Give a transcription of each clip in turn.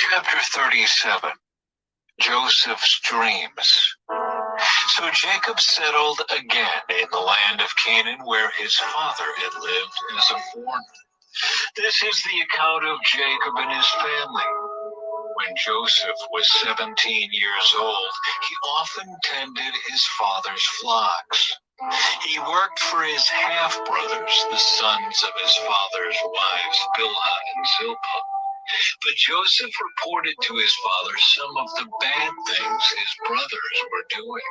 Chapter 37. Joseph's Dreams. So Jacob settled again in the land of Canaan, where his father had lived as a foreigner. This is the account of Jacob and his family. When Joseph was 17 years old, he often tended his father's flocks. He worked for his half-brothers, the sons of his father's wives, Bilhah and Zilpah. But Joseph reported to his father some of the bad things his brothers were doing.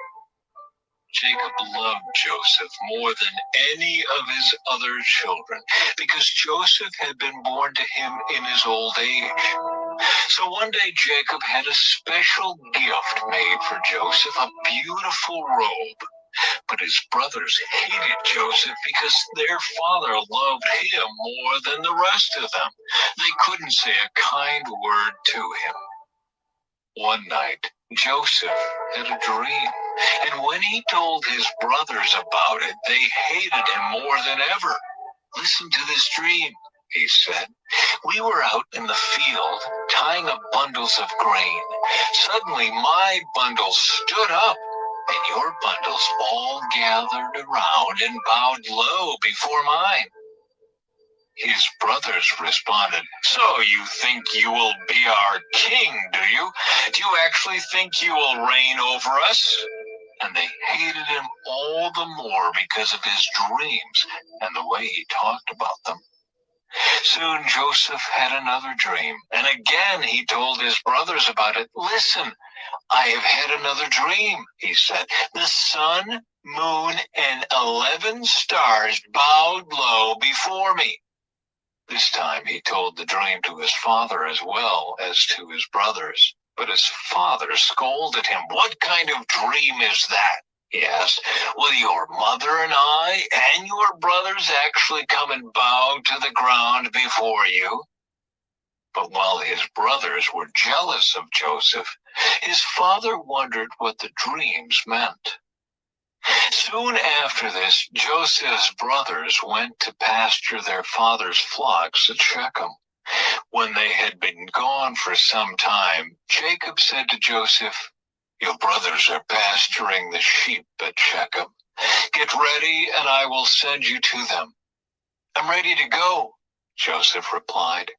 Jacob loved Joseph more than any of his other children, because Joseph had been born to him in his old age. So one day Jacob had a special gift made for Joseph, a beautiful robe. But his brothers hated Joseph because their father loved him more than the rest of them. They couldn't say a kind word to him. One night, Joseph had a dream, and when he told his brothers about it, they hated him more than ever. "Listen to this dream," he said. "We were out in the field, tying up bundles of grain. Suddenly, my bundles stood up, and your bundles all gathered around and bowed low before mine." His brothers responded, "So you think you will be our king, do you? Do you actually think you will reign over us?" And they hated him all the more because of his dreams and the way he talked about them. Soon Joseph had another dream, and again he told his brothers about it. "Listen, I have had another dream," he said. "The sun, moon, and 11 stars bowed low before me." This time he told the dream to his father as well as to his brothers. But his father scolded him. "What kind of dream is that?" he asked. "Will your mother and I and your brothers actually come and bow to the ground before you?" But while his brothers were jealous of Joseph, his father wondered what the dreams meant. Soon after this, Joseph's brothers went to pasture their father's flocks at Shechem. When they had been gone for some time, Jacob said to Joseph, "Your brothers are pasturing the sheep at Shechem. Get ready, and I will send you to them." "I'm ready to go," Joseph replied.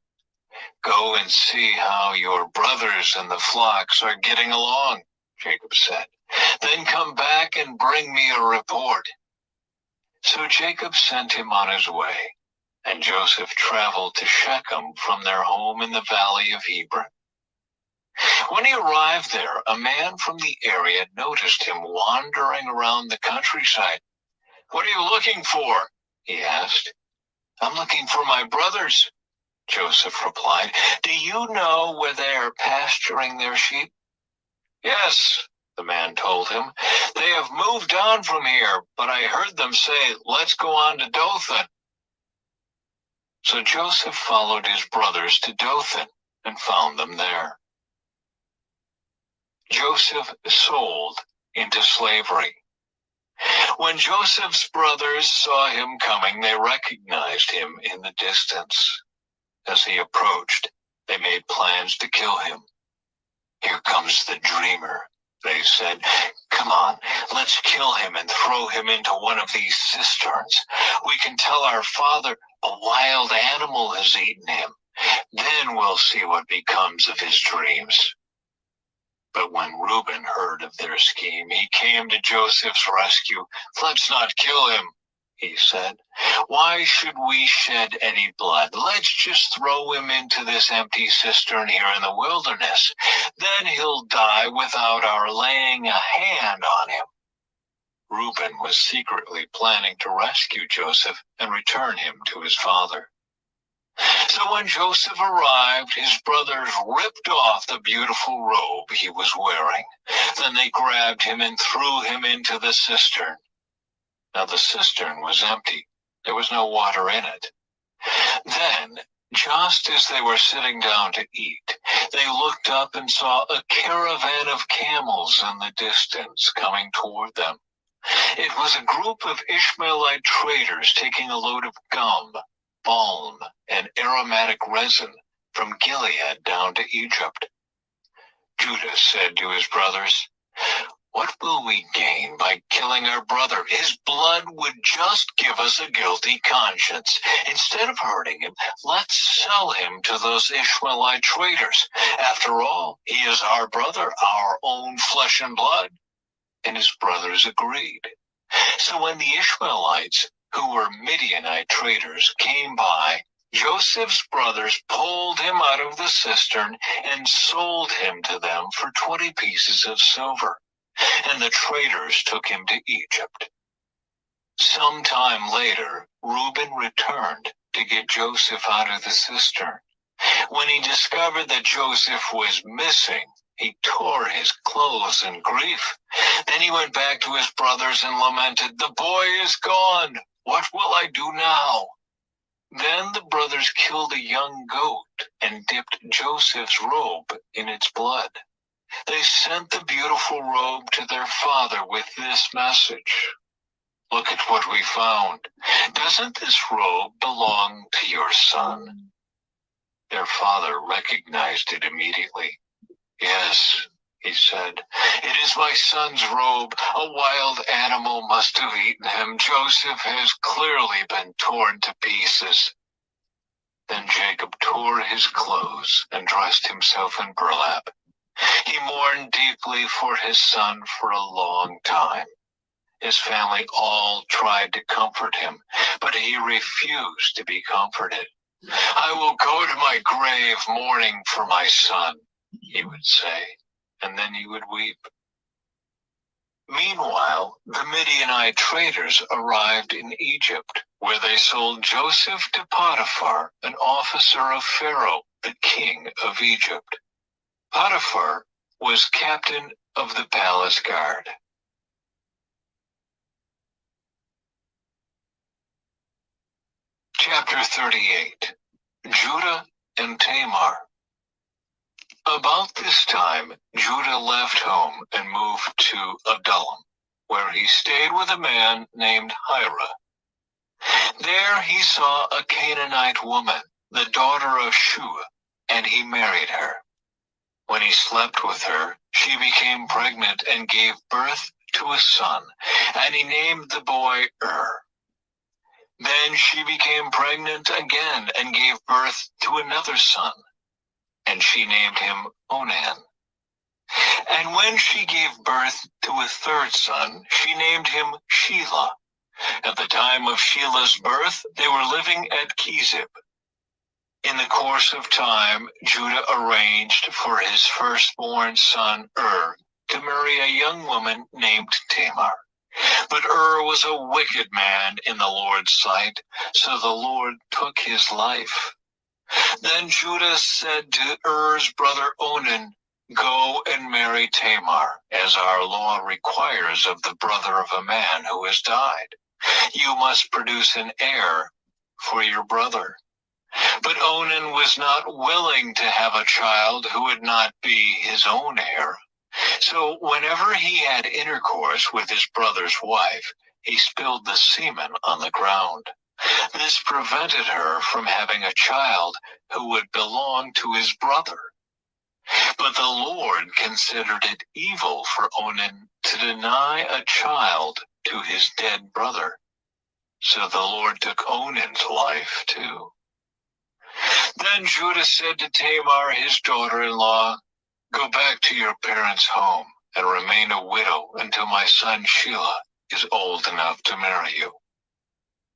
"Go and see how your brothers and the flocks are getting along," Jacob said. "Then come back and bring me a report." So Jacob sent him on his way, and Joseph traveled to Shechem from their home in the valley of Hebron. When he arrived there, a man from the area noticed him wandering around the countryside. "What are you looking for?" he asked. "I'm looking for my brothers," Joseph replied. "Do you know where they are pasturing their sheep?" "Yes," the man told him. "They have moved on from here, but I heard them say, 'Let's go on to Dothan.'" So Joseph followed his brothers to Dothan and found them there. Joseph sold into slavery. When Joseph's brothers saw him coming, they recognized him in the distance. As he approached, they made plans to kill him. "Here comes the dreamer," They said, "Come on, let's kill him and throw him into one of these cisterns. We can tell our father a wild animal has eaten him. Then we'll see what becomes of his dreams." But when Reuben heard of their scheme, he came to Joseph's rescue. "Let's not kill him," he said. "Why should we shed any blood? Let's just throw him into this empty cistern here in the wilderness. Then he'll die without our laying a hand on him." Reuben was secretly planning to rescue Joseph and return him to his father. So when Joseph arrived, his brothers ripped off the beautiful robe he was wearing. Then they grabbed him and threw him into the cistern. Now the cistern was empty. There was no water in it. Then, just as they were sitting down to eat, they looked up and saw a caravan of camels in the distance coming toward them. It was a group of Ishmaelite traders taking a load of gum, balm, and aromatic resin from Gilead down to Egypt. Judah said to his brothers, "What will we gain by killing our brother? His blood would just give us a guilty conscience. Instead of hurting him, let's sell him to those Ishmaelite traders. After all, he is our brother, our own flesh and blood." And his brothers agreed. So when the Ishmaelites, who were Midianite traders, came by, Joseph's brothers pulled him out of the cistern and sold him to them for 20 pieces of silver. And the traders took him to Egypt. Some time later, Reuben returned to get Joseph out of the cistern. When he discovered that Joseph was missing, he tore his clothes in grief. Then he went back to his brothers and lamented, "The boy is gone. What will I do now?" Then the brothers killed a young goat and dipped Joseph's robe in its blood. They sent the beautiful robe to their father with this message: "Look at what we found. Doesn't this robe belong to your son?" Their father recognized it immediately. "Yes," he said, "it is my son's robe. A wild animal must have eaten him. Joseph has clearly been torn to pieces." Then Jacob tore his clothes and dressed himself in burlap. He mourned deeply for his son for a long time. His family all tried to comfort him, but he refused to be comforted. "I will go to my grave mourning for my son," he would say, and then he would weep. Meanwhile, the Midianite traders arrived in Egypt, where they sold Joseph to Potiphar, an officer of Pharaoh, the king of Egypt. Potiphar was captain of the palace guard. Chapter 38. Judah and Tamar. About this time, Judah left home and moved to Adullam, where he stayed with a man named Hira. There he saw a Canaanite woman, the daughter of Shua, and he married her. When he slept with her, she became pregnant and gave birth to a son, and he named the boy Then she became pregnant again and gave birth to another son, and she named him Onan. And when she gave birth to a third son, she named him Shelah. At the time of Shelah's birth, they were living at Kezib. In the course of time, Judah arranged for his firstborn son to marry a young woman named Tamar. But was a wicked man in the Lord's sight, so the Lord took his life. Then Judah said to brother Onan, "Go and marry Tamar, as our law requires of the brother of a man who has died. You must produce an heir for your brother." But Onan was not willing to have a child who would not be his own heir. So whenever he had intercourse with his brother's wife, he spilled the semen on the ground. This prevented her from having a child who would belong to his brother. But the Lord considered it evil for Onan to deny a child to his dead brother. So the Lord took Onan's life too. Then Judah said to Tamar, his daughter-in-law, "Go back to your parents' home and remain a widow until my son Shelah is old enough to marry you."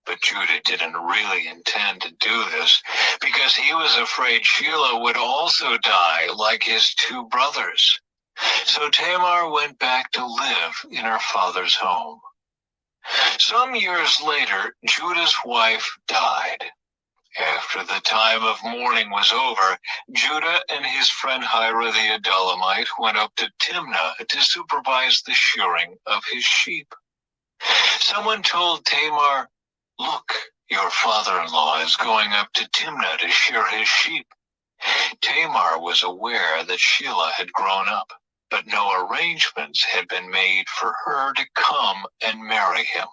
But Judah didn't really intend to do this because he was afraid Shelah would also die like his two brothers. So Tamar went back to live in her father's home. Some years later, Judah's wife died. After the time of mourning was over, Judah and his friend Hira the Adullamite went up to Timnah to supervise the shearing of his sheep. Someone told Tamar, "Look, your father-in-law is going up to Timnah to shear his sheep." Tamar was aware that Shelah had grown up, but no arrangements had been made for her to come and marry him.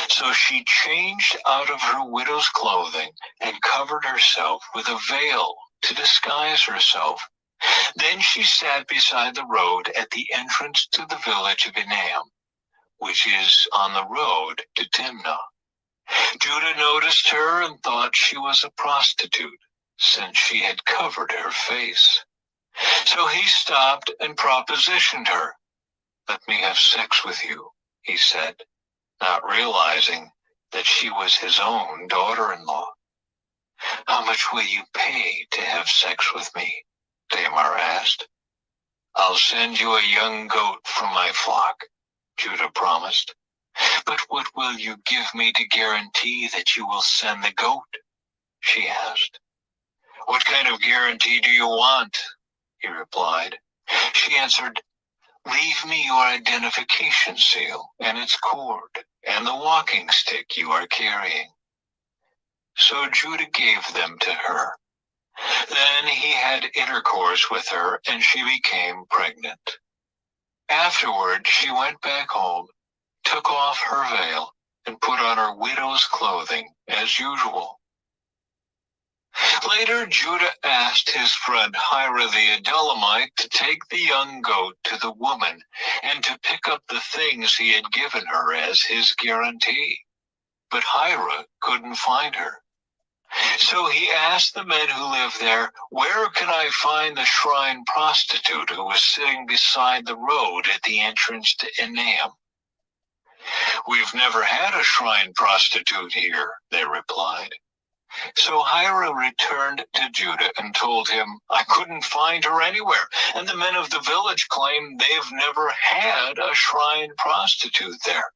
So she changed out of her widow's clothing and covered herself with a veil to disguise herself. Then she sat beside the road at the entrance to the village of Enam, which is on the road to Timnah. Judah noticed her and thought she was a prostitute, since she had covered her face. So he stopped and propositioned her. "Let me have sex with you," he said, not realizing that she was his own daughter-in-law. "How much will you pay to have sex with me?" Tamar asked. "I'll send you a young goat from my flock," Judah promised. "But what will you give me to guarantee that you will send the goat?" she asked. "What kind of guarantee do you want?" he replied. She answered, "Leave me your identification seal and its cord and the walking stick you are carrying." So Judah gave them to her. Then he had intercourse with her, and she became pregnant. Afterward, she went back home, took off her veil, and put on her widow's clothing as usual. Later, Judah asked his friend Hira the Adullamite to take the young goat to the woman and to pick up the things he had given her as his guarantee. But Hira couldn't find her. So he asked the men who lived there, "Where can I find the shrine prostitute who was sitting beside the road at the entrance to Enam?" "We've never had a shrine prostitute here," they replied. So Hira returned to Judah and told him, "I couldn't find her anywhere, and the men of the village claim they've never had a shrine prostitute there."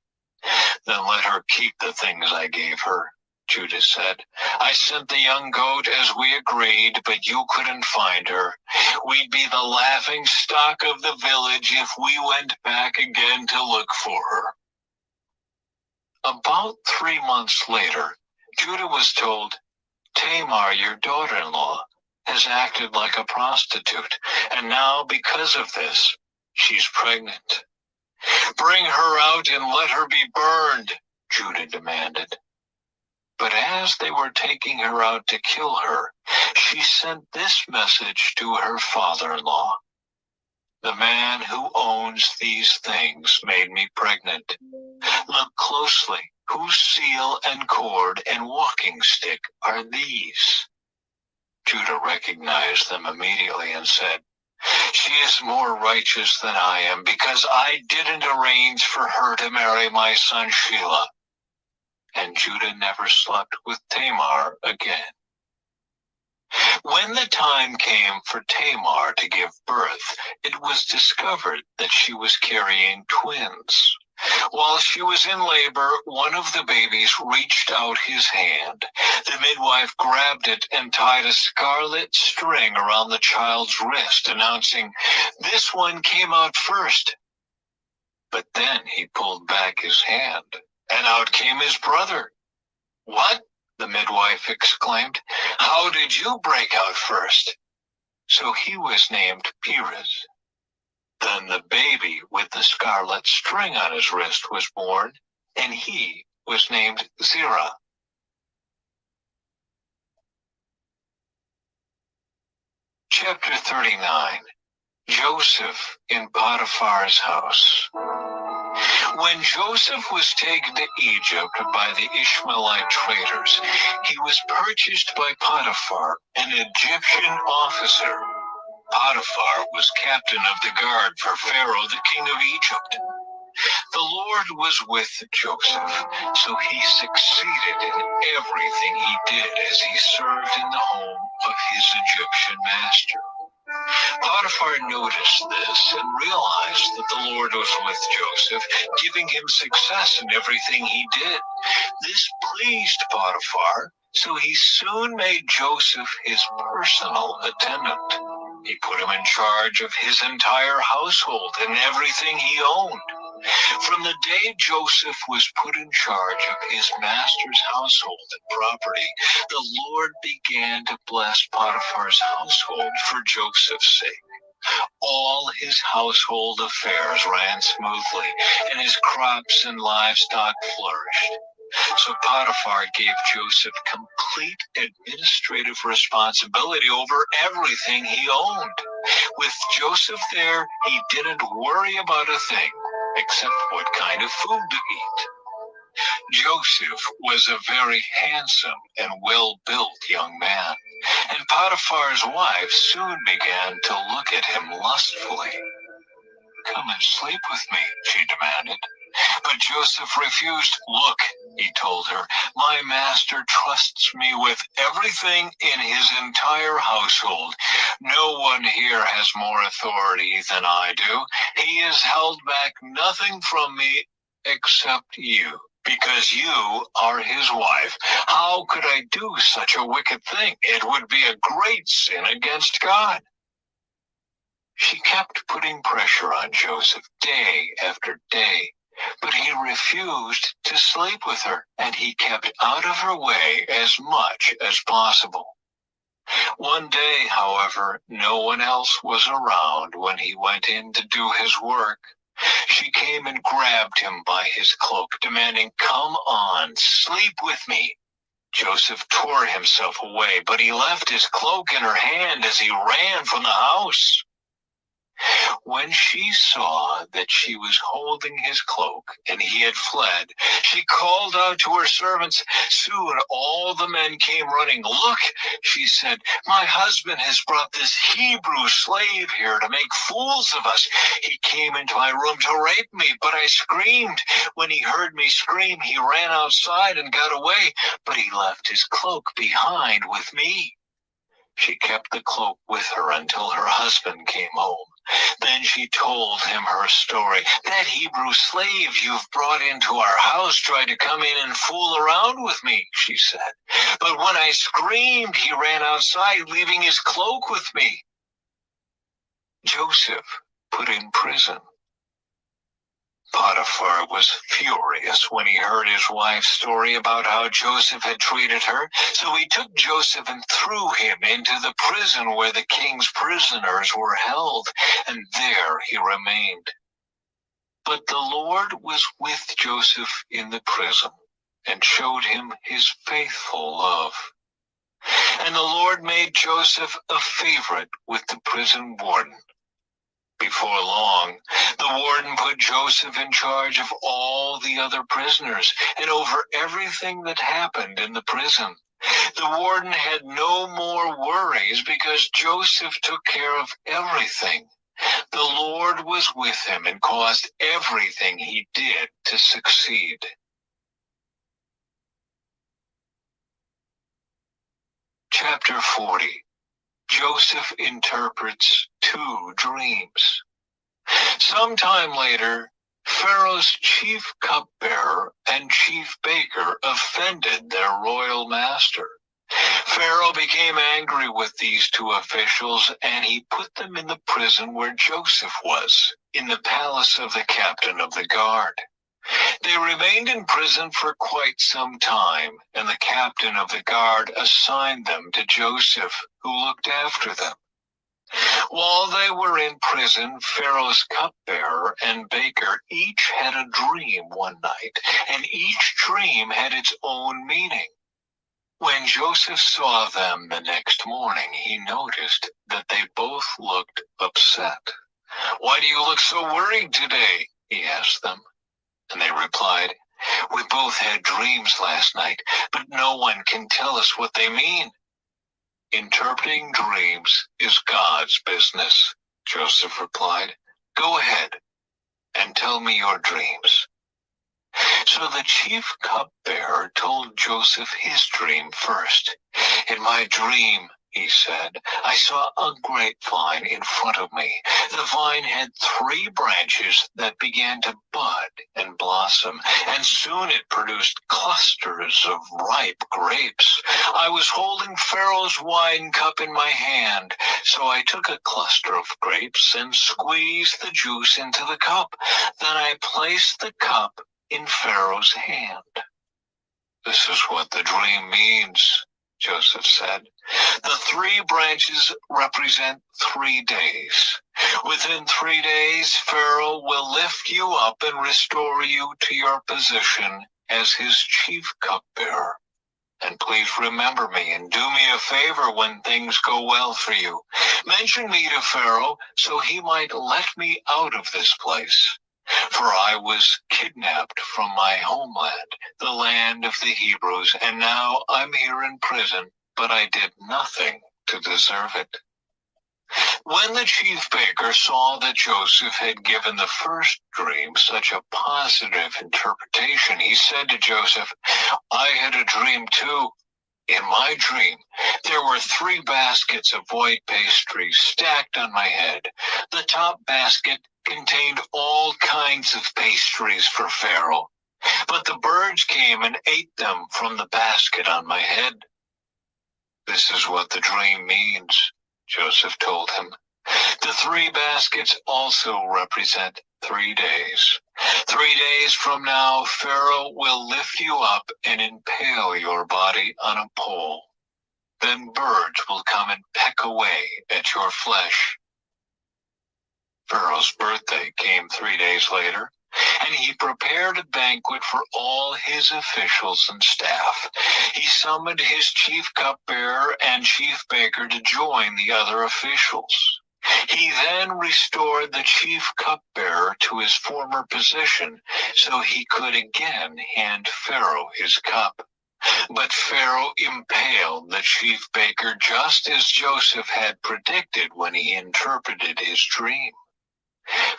"Then let her keep the things I gave her," Judah said. "I sent the young goat as we agreed, but you couldn't find her. We'd be the laughing stock of the village if we went back again to look for her." About 3 months later, Judah was told, "Tamar, your daughter-in-law, has acted like a prostitute, and now because of this, she's pregnant." "Bring her out and let her be burned," Judah demanded. But as they were taking her out to kill her, she sent this message to her father-in-law: "The man who owns these things made me pregnant. Look closely. Whose seal and cord and walking stick are these?" Judah recognized them immediately and said, "She is more righteous than I am, because I didn't arrange for her to marry my son Shelah." And Judah never slept with Tamar again. When the time came for Tamar to give birth, it was discovered that she was carrying twins. While she was in labor, one of the babies reached out his hand. The midwife grabbed it and tied a scarlet string around the child's wrist, announcing, "This one came out first." But then he pulled back his hand, and out came his brother. "What?" the midwife exclaimed. "How did you break out first?" So he was named Perez. Then the baby with the scarlet string on his wrist was born, and he was named Zerah. Chapter 39. Joseph in Potiphar's house. When Joseph was taken to Egypt by the Ishmaelite traders, he was purchased by Potiphar, an Egyptian officer. Potiphar was captain of the guard for Pharaoh, the king of Egypt. The Lord was with Joseph, so he succeeded in everything he did as he served in the home of his Egyptian master. Potiphar noticed this and realized that the Lord was with Joseph, giving him success in everything he did. This pleased Potiphar, so he soon made Joseph his personal attendant. He put him in charge of his entire household and everything he owned. From the day Joseph was put in charge of his master's household and property, the Lord began to bless Potiphar's household for Joseph's sake. All his household affairs ran smoothly, and his crops and livestock flourished. So Potiphar gave Joseph complete administrative responsibility over everything he owned. With Joseph there, he didn't worry about a thing, except what kind of food to eat. Joseph was a very handsome and well-built young man, and Potiphar's wife soon began to look at him lustfully. "Come and sleep with me," she demanded. But Joseph refused. "Look," he told her, "my master trusts me with everything in his entire household. No one here has more authority than I do. He has held back nothing from me except you, because you are his wife. How could I do such a wicked thing? It would be a great sin against God." She kept putting pressure on Joseph day after day, but he refused to sleep with her, and he kept out of her way as much as possible. One day, however, no one else was around when he went in to do his work. She came and grabbed him by his cloak, demanding, "Come on, sleep with me." Joseph tore himself away, but he left his cloak in her hand as he ran from the house. When she saw that she was holding his cloak and he had fled, she called out to her servants. Soon all the men came running. "Look," she said, "my husband has brought this Hebrew slave here to make fools of us. He came into my room to rape me, but I screamed. When he heard me scream, he ran outside and got away, but he left his cloak behind with me." She kept the cloak with her until her husband came home. Then she told him her story. "That Hebrew slave you've brought into our house tried to come in and fool around with me," she said. "But when I screamed, he ran outside, leaving his cloak with me." Joseph put in prison. Potiphar was furious when he heard his wife's story about how Joseph had treated her, so he took Joseph and threw him into the prison where the king's prisoners were held, and there he remained. But the Lord was with Joseph in the prison and showed him his faithful love. And the Lord made Joseph a favorite with the prison warden. Before long, the warden put Joseph in charge of all the other prisoners and over everything that happened in the prison. The warden had no more worries because Joseph took care of everything. The Lord was with him and caused everything he did to succeed. Chapter 40. Joseph interprets 2 dreams. Sometime later, Pharaoh's chief cupbearer and chief baker offended their royal master. Pharaoh became angry with these 2 officials, and he put them in the prison where Joseph was, in the palace of the captain of the guard. They remained in prison for quite some time, and the captain of the guard assigned them to Joseph, who looked after them. While they were in prison, Pharaoh's cupbearer and baker each had a dream one night, and each dream had its own meaning. When Joseph saw them the next morning, he noticed that they both looked upset. "Why do you look so worried today?" he asked them. And they replied, "We both had dreams last night, but no one can tell us what they mean." "Interpreting dreams is God's business," Joseph replied. "Go ahead and tell me your dreams." So the chief cupbearer told Joseph his dream first. "In my dream," he said, "I saw a grapevine in front of me. The vine had 3 branches that began to bud and blossom, and soon it produced clusters of ripe grapes. I was holding Pharaoh's wine cup in my hand, so I took a cluster of grapes and squeezed the juice into the cup. Then I placed the cup in Pharaoh's hand." "This is what the dream means," Joseph said. "The 3 branches represent 3 days. Within 3 days, Pharaoh will lift you up and restore you to your position as his chief cupbearer. And please remember me and do me a favor when things go well for you. Mention me to Pharaoh so he might let me out of this place. For I was kidnapped from my homeland, the land of the Hebrews, and now I'm here in prison, but I did nothing to deserve it." When the chief baker saw that Joseph had given the first dream such a positive interpretation, he said to Joseph, "I had a dream too. In my dream, there were 3 baskets of white pastry stacked on my head. The top basket contained all kinds of pastries for Pharaoh, but the birds came and ate them from the basket on my head." "This is what the dream means," Joseph told him. "The 3 baskets also represent 3 days. 3 days from now, Pharaoh will lift you up and impale your body on a pole. Then birds will come and peck away at your flesh." Pharaoh's birthday came 3 days later, and he prepared a banquet for all his officials and staff. He summoned his chief cupbearer and chief baker to join the other officials. He then restored the chief cupbearer to his former position so he could again hand Pharaoh his cup. But Pharaoh impaled the chief baker just as Joseph had predicted when he interpreted his dream.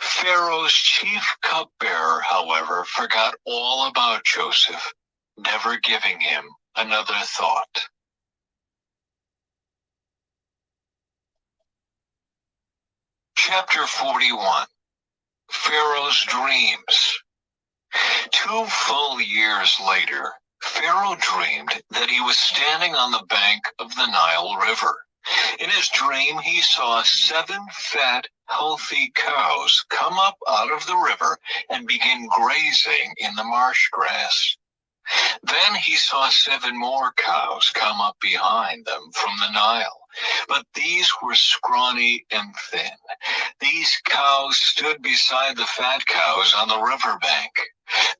Pharaoh's chief cupbearer, however, forgot all about Joseph, never giving him another thought. Chapter 41. Pharaoh's Dreams. 2 full years later, Pharaoh dreamed that he was standing on the bank of the Nile River. In his dream, he saw 7 fat, healthy cows come up out of the river and begin grazing in the marsh grass. Then he saw 7 more cows come up behind them from the Nile, but these were scrawny and thin. These cows stood beside the fat cows on the riverbank.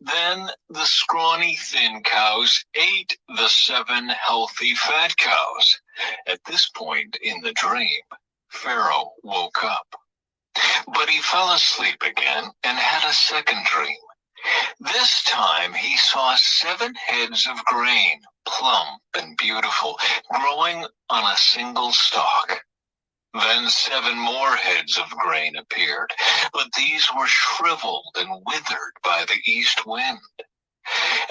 Then the scrawny, thin cows ate the 7 healthy fat cows. At this point in the dream, Pharaoh woke up. But he fell asleep again and had a second dream. This time he saw 7 heads of grain, plump and beautiful, growing on a single stalk. Then 7 more heads of grain appeared, but these were shriveled and withered by the east wind.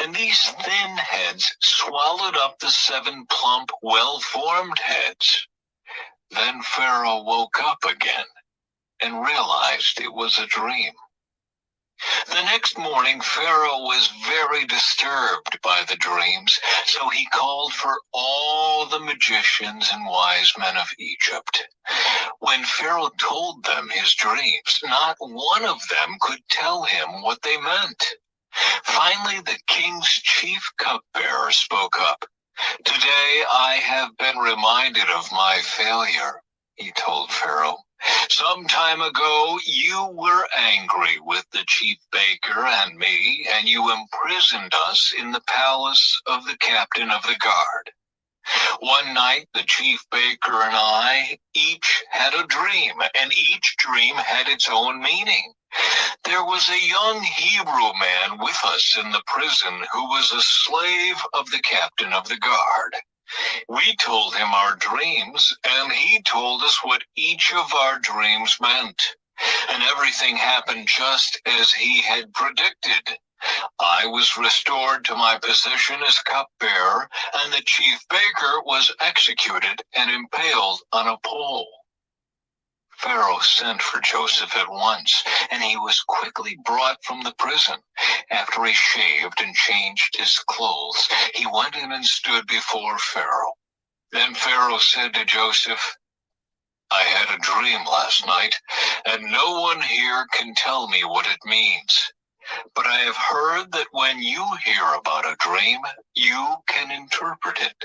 And these thin heads swallowed up the 7 plump, well-formed heads. Then Pharaoh woke up again and realized it was a dream. The next morning, Pharaoh was very disturbed by the dreams, so he called for all the magicians and wise men of Egypt. When Pharaoh told them his dreams, not one of them could tell him what they meant. Finally, the king's chief cupbearer spoke up. "Today I have been reminded of my failure," he told Pharaoh. "Some time ago, you were angry with the chief baker and me, and you imprisoned us in the palace of the captain of the guard. One night, the chief baker and I each had a dream, and each dream had its own meaning. There was a young Hebrew man with us in the prison who was a slave of the captain of the guard. We told him our dreams, and he told us what each of our dreams meant. And everything happened just as he had predicted. I was restored to my position as cupbearer, and the chief baker was executed and impaled on a pole. Pharaoh sent for Joseph at once, and he was quickly brought from the prison. After he shaved and changed his clothes, he went in and stood before Pharaoh. Then Pharaoh said to Joseph, "I had a dream last night, and no one here can tell me what it means. But I have heard that when you hear about a dream, you can interpret it."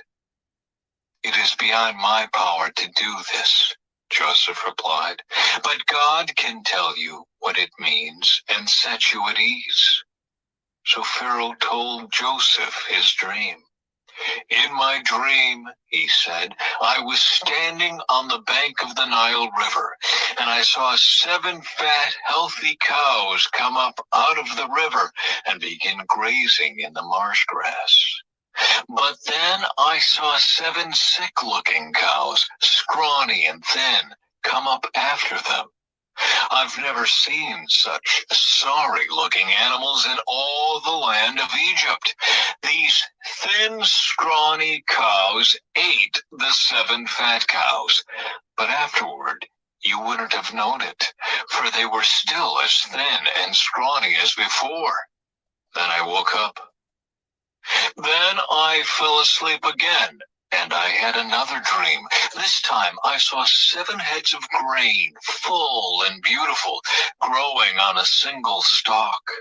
"It is beyond my power to do this," Joseph replied, "but God can tell you what it means and set you at ease." So Pharaoh told Joseph his dream. "In my dream," he said, "I was standing on the bank of the Nile River, and I saw 7 fat, healthy cows come up out of the river and begin grazing in the marsh grass. But then I saw 7 sick-looking cows, scrawny and thin, come up after them. I've never seen such sorry-looking animals in all the land of Egypt. These thin, scrawny cows ate the 7 fat cows, but afterward you wouldn't have known it, for they were still as thin and scrawny as before. Then I woke up. Then I fell asleep again, and I had another dream. This time I saw 7 heads of grain, full and beautiful, growing on a single stalk.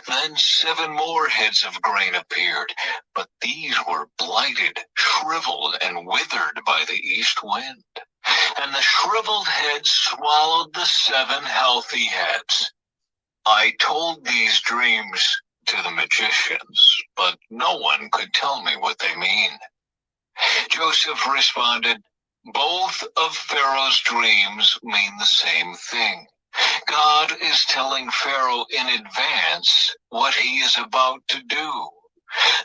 Then 7 more heads of grain appeared, but these were blighted, shriveled, and withered by the east wind. And the shriveled heads swallowed the 7 healthy heads. I told these dreams to the magicians, but no one could tell me what they mean." Joseph responded, "Both of Pharaoh's dreams mean the same thing. God is telling Pharaoh in advance what he is about to do.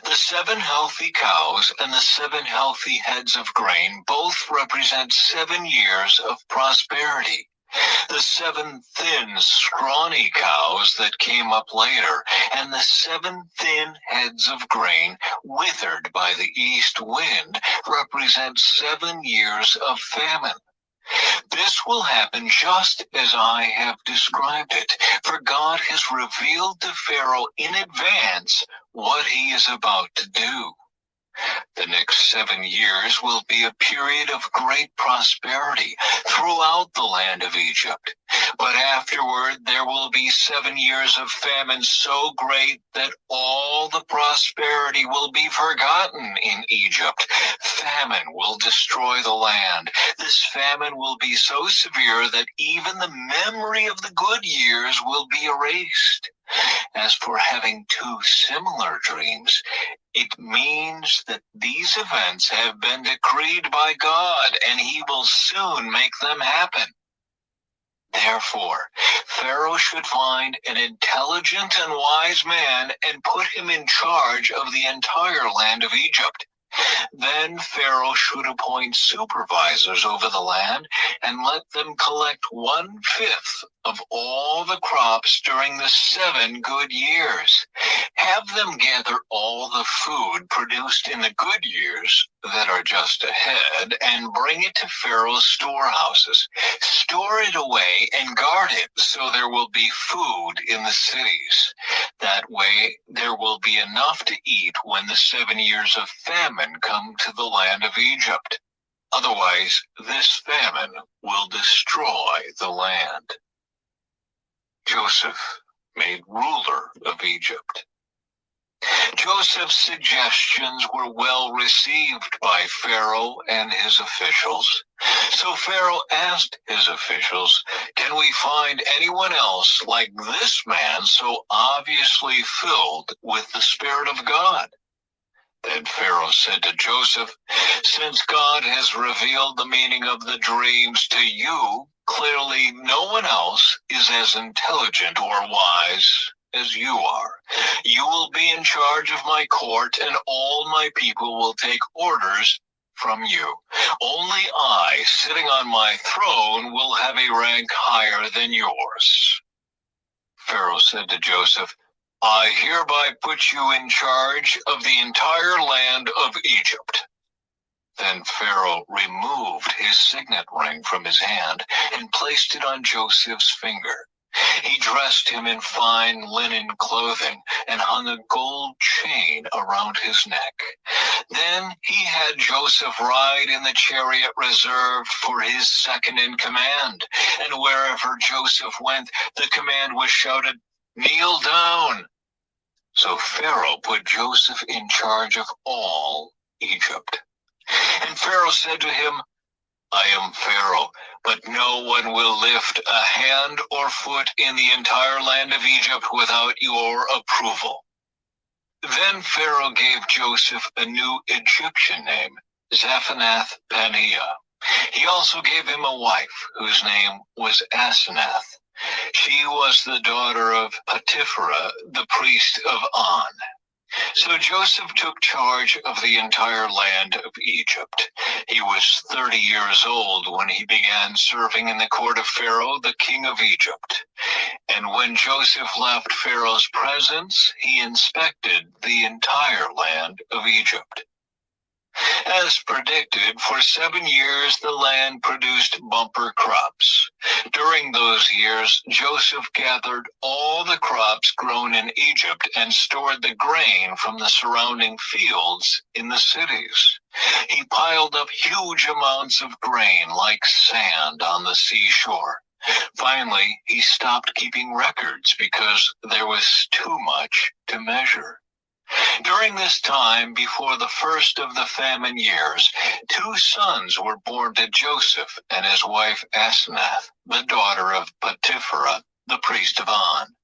The 7 healthy cows and the 7 healthy heads of grain both represent 7 years of prosperity. The 7 thin, scrawny cows that came up later, and the 7 thin heads of grain withered by the east wind, represent 7 years of famine. This will happen just as I have described it, for God has revealed to Pharaoh in advance what he is about to do. The next 7 years will be a period of great prosperity throughout the land of Egypt. But afterward, there will be 7 years of famine so great that all the prosperity will be forgotten in Egypt. Famine will destroy the land. This famine will be so severe that even the memory of the good years will be erased. As for having 2 similar dreams, it means that these events have been decreed by God, and he will soon make them happen. Therefore, Pharaoh should find an intelligent and wise man and put him in charge of the entire land of Egypt. Then Pharaoh should appoint supervisors over the land and let them collect 1/5 of all the crops during the 7 good years. Have them gather all the food produced in the good years that are just ahead and bring it to Pharaoh's storehouses. Store it away and guard it so there will be food in the cities. That way there will be enough to eat when the 7 years of famine come to the land of Egypt. Otherwise, this famine will destroy the land." Joseph made ruler of Egypt. Joseph's suggestions were well received by Pharaoh and his officials. So Pharaoh asked his officials, "Can we find anyone else like this man so obviously filled with the Spirit of God?" Then Pharaoh said to Joseph, "Since God has revealed the meaning of the dreams to you, clearly no one else is as intelligent or wise as you are. You will be in charge of my court, and all my people will take orders from you. Only I, sitting on my throne, will have a rank higher than yours." Pharaoh said to Joseph, "I hereby put you in charge of the entire land of Egypt." Then Pharaoh removed his signet ring from his hand and placed it on Joseph's finger. He dressed him in fine linen clothing and hung a gold chain around his neck. Then he had Joseph ride in the chariot reserved for his second in command, and wherever Joseph went, the command was shouted, "Kneel down." So Pharaoh put Joseph in charge of all Egypt. And Pharaoh said to him, "I am Pharaoh, but no one will lift a hand or foot in the entire land of Egypt without your approval." Then Pharaoh gave Joseph a new Egyptian name, Zaphanath-Paneah. He also gave him a wife whose name was Asenath. She was the daughter of Potipherah, the priest of On. So Joseph took charge of the entire land of Egypt. He was 30 years old when he began serving in the court of Pharaoh, the king of Egypt. And when Joseph left Pharaoh's presence, he inspected the entire land of Egypt. As predicted, for 7 years the land produced bumper crops. During those years, Joseph gathered all the crops grown in Egypt and stored the grain from the surrounding fields in the cities. He piled up huge amounts of grain like sand on the seashore. Finally, he stopped keeping records because there was too much to measure. During this time, before the first of the famine years, 2 sons were born to Joseph and his wife Asenath, the daughter of Potipherah, the priest of On.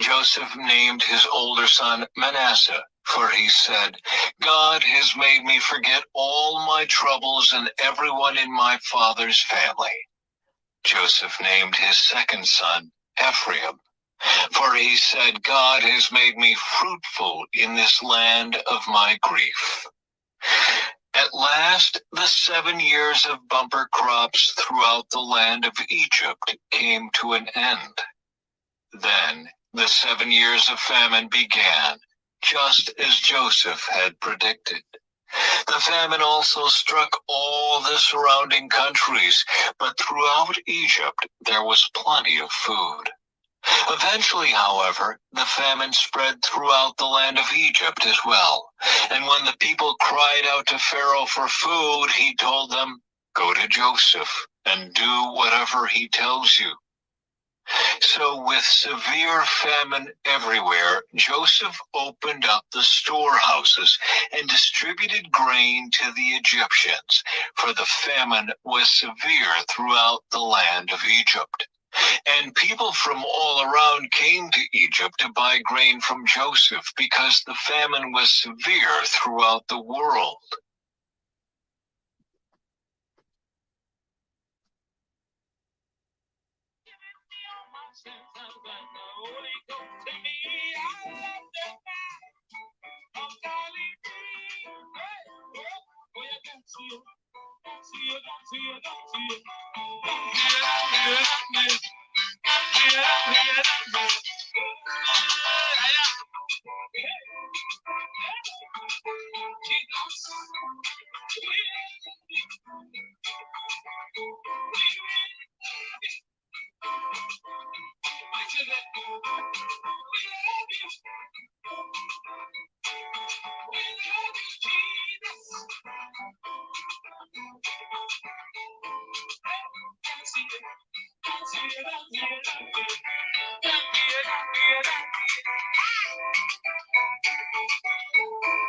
Joseph named his older son Manasseh, for he said, "God has made me forget all my troubles and everyone in my father's family." Joseph named his second son Ephraim, for he said, "God has made me fruitful in this land of my grief." At last, the 7 years of bumper crops throughout the land of Egypt came to an end. Then the 7 years of famine began, just as Joseph had predicted. The famine also struck all the surrounding countries, but throughout Egypt there was plenty of food. Eventually, however, the famine spread throughout the land of Egypt as well. And when the people cried out to Pharaoh for food, he told them, "Go to Joseph and do whatever he tells you." So with severe famine everywhere, Joseph opened up the storehouses and distributed grain to the Egyptians, for the famine was severe throughout the land of Egypt. And people from all around came to Egypt to buy grain from Joseph because the famine was severe throughout the world.